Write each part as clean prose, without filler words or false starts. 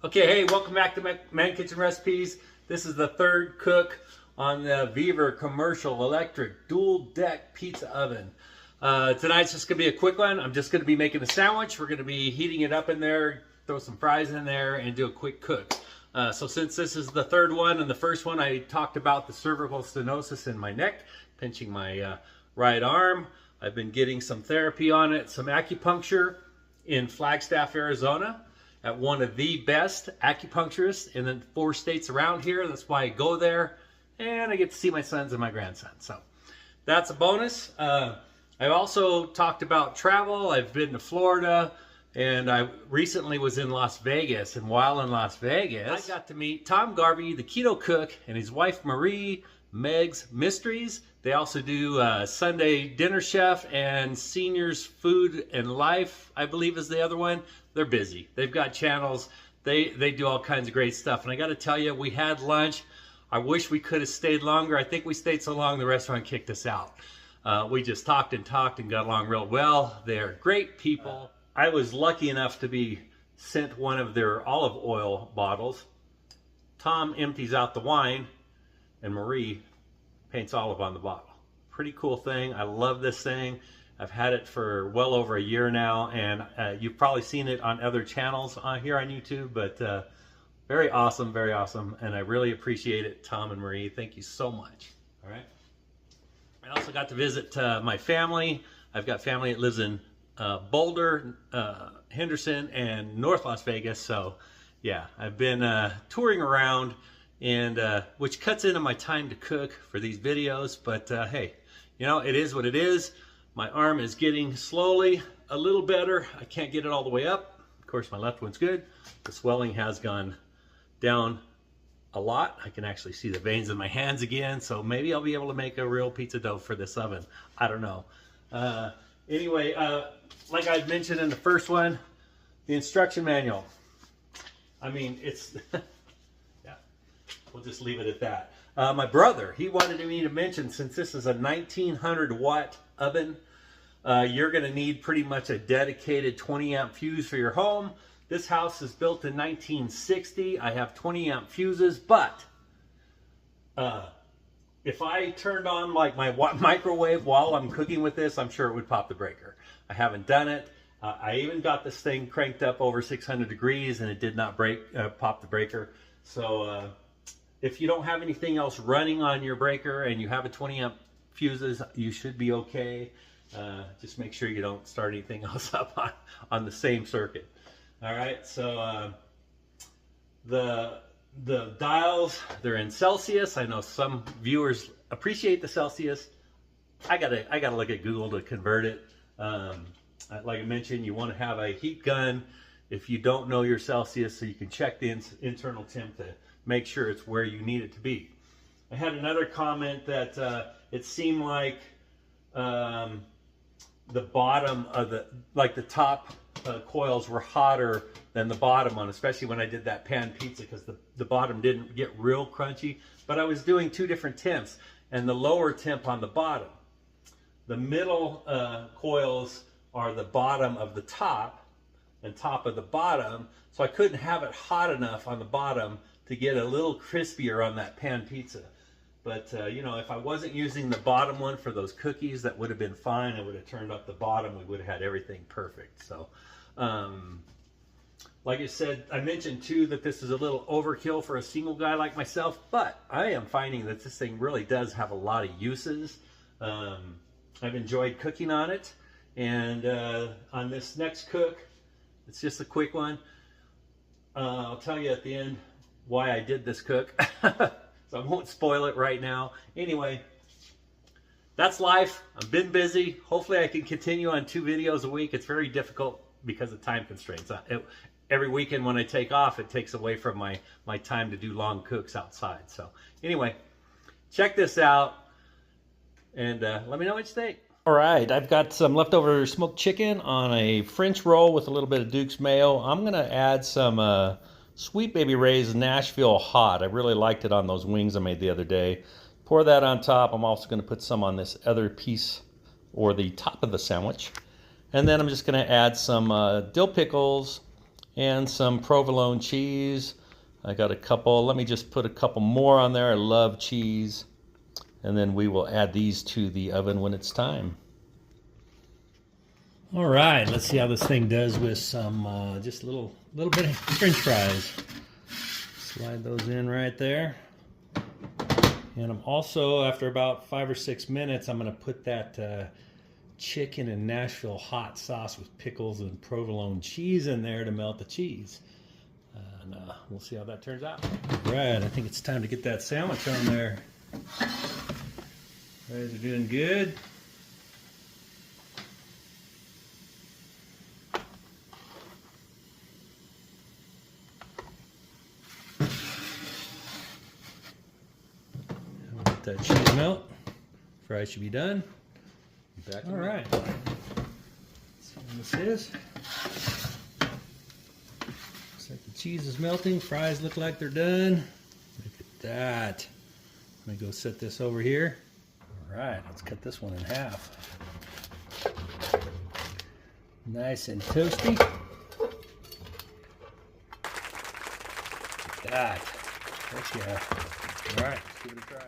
Okay, hey, welcome back to Man Kitchen Recipes. This is the third cook on the Vevor commercial electric dual deck pizza oven. Tonight's just gonna be a quick one. I'm just gonna be making a sandwich. We're gonna be heating it up in there, throw some fries in there, and do a quick cook. So since this is the third one, and the first one I talked about the cervical stenosis in my neck, pinching my right arm. I've been getting some therapy on it, some acupuncture in Flagstaff, Arizona, at one of the best acupuncturists in the 4 states around here. That's why I go there, and I get to see my sons and my grandsons. So that's a bonus. I also talked about travel. I've been to Florida, and I recently was in Las Vegas. And while in Las Vegas, I got to meet Tom Garvey, the keto cook, and his wife Marie, Megs Mysteries. They also do Sunday Dinner Chef and Seniors Food and Life, I believe is the other one. They're busy. They've got channels. They do all kinds of great stuff. And I got to tell you, we had lunch. I wish we could have stayed longer. I think we stayed so long the restaurant kicked us out. We just talked and got along real well. They're great people. I was lucky enough to be sent one of their olive oil bottles. Tom empties out the wine, and Marie paints olive on the bottle. Pretty cool thing. I love this thing. I've had it for well over a year now, and you've probably seen it on other channels here on YouTube, but very awesome, and I really appreciate it, Tom and Marie. Thank you so much. All right. I also got to visit my family. I've got family that lives in Boulder, Henderson, and North Las Vegas. So yeah, I've been touring around, and which cuts into my time to cook for these videos. But hey, you know, it is what it is. My arm is getting slowly a little better. I can't get it all the way up. Of course, my left one's good. The swelling has gone down a lot. I can actually see the veins in my hands again, so maybe I'll be able to make a real pizza dough for this oven. I don't know. Anyway, like I mentioned in the first one, the instruction manual. I mean, it's, yeah, we'll just leave it at that. My brother, he wanted me to mention, since this is a 1900 watt oven, you're going to need pretty much a dedicated 20 amp fuse for your home. This house is built in 1960. I have 20 amp fuses, but if I turned on like my microwave while I'm cooking with this, I'm sure it would pop the breaker. I haven't done it. I even got this thing cranked up over 600 degrees and it did not pop the breaker. So if you don't have anything else running on your breaker and you have a 20 amp fuses, you should be okay. Just make sure you don't start anything else up on the same circuit. All right, so the dials, they're in Celsius. I know some viewers appreciate the Celsius. I gotta look at Google to convert it. Like I mentioned, you want to have a heat gun if you don't know your Celsius, so you can check the internal temp to make sure it's where you need it to be. I had another comment that it seemed like the bottom of the top coils were hotter than the bottom one, especially when I did that pan pizza, because the bottom didn't get real crunchy. But I was doing 2 different temps, and the lower temp on the bottom. The middle coils are the bottom of the top and top of the bottom, so I couldn't have it hot enough on the bottom to get a little crispier on that pan pizza. But you know, if I wasn't using the bottom one for those cookies, that would have been fine. I would have turned up the bottom. We would have had everything perfect. So like I said, I mentioned too that this is a little overkill for a single guy like myself, but I am finding that this thing really does have a lot of uses. I've enjoyed cooking on it, and on this next cook, it's just a quick one. I'll tell you at the end why I did this cook. So I won't spoil it right now. Anyway, that's life. I've been busy. Hopefully I can continue on 2 videos a week. It's very difficult because of time constraints. Every weekend when I take off, it takes away from my time to do long cooks outside. So anyway, check this out, and let me know what you think. All right, I've got some leftover smoked chicken on a French roll with a little bit of Duke's mayo. I'm going to add some Sweet Baby Ray's Nashville Hot. I really liked it on those wings I made the other day. Pour that on top. I'm also going to put some on this other piece, or the top of the sandwich. And then I'm just going to add some dill pickles and some provolone cheese. I got a couple. Let me just put a couple more on there. I love cheese. And then we will add these to the oven when it's time. All right, let's see how this thing does with some just a little bit of French fries. Slide those in right there. And I'm also, after about 5 or 6 minutes, I'm going to put that chicken and Nashville hot sauce with pickles and provolone cheese in there to melt the cheese. And we'll see how that turns out. All right, I think it's time to get that sandwich on there. You guys are doing good. Let that cheese melt. Fries should be done. All right. Let's see what this is. Looks like the cheese is melting. Fries look like they're done. Look at that. Let me go set this over here. All right, let's cut this one in half. Nice and toasty. Look at that. Heck yeah. All right, let's give it a try.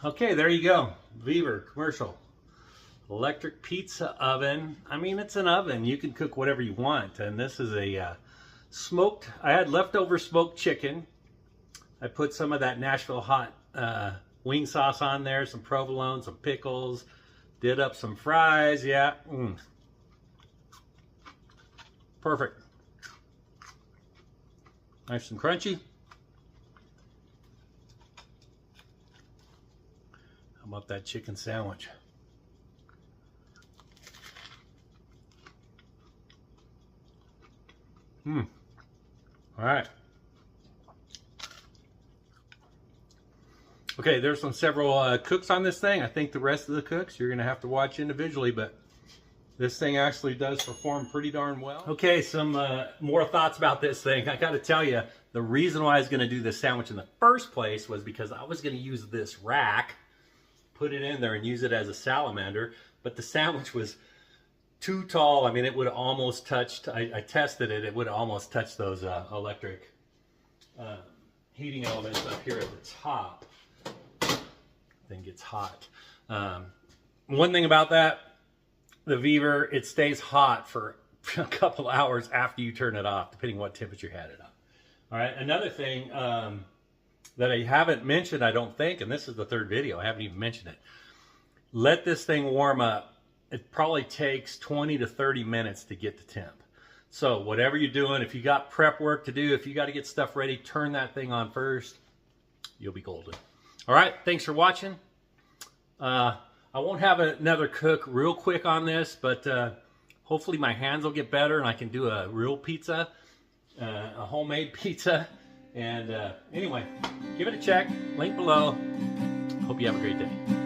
Okay, there you go. Vevor commercial electric pizza oven. I mean, it's an oven. You can cook whatever you want. And this is a smoked. I had leftover smoked chicken. I put some of that Nashville hot wing sauce on there, some provolone, some pickles. Did up some fries. Yeah. Perfect. Nice and crunchy. How about that chicken sandwich? All right. Okay, there's several cooks on this thing. I think the rest of the cooks you're going to have to watch individually, but this thing actually does perform pretty darn well. Okay, some more thoughts about this thing. I got to tell you, the reason why I was going to do this sandwich in the first place was because I was going to use this rack, put it in there and use it as a salamander, but the sandwich was too tall. I mean, it would have almost touched, I tested it, it would have almost touched those electric heating elements up here at the top. Thing gets hot. One thing about that, the Vevor, it stays hot for a couple hours after you turn it off, depending what temperature you had it on. All right, another thing that I haven't mentioned, I don't think, and this is the third video, I haven't even mentioned it. Let this thing warm up. It probably takes 20 to 30 minutes to get to temp. So whatever you're doing, if you got prep work to do, if you got to get stuff ready, turn that thing on first. You'll be golden. All right, thanks for watching. I won't have another cook real quick on this, but hopefully my hands will get better and I can do a real pizza, a homemade pizza. And anyway, give it a check, link below. Hope you have a great day.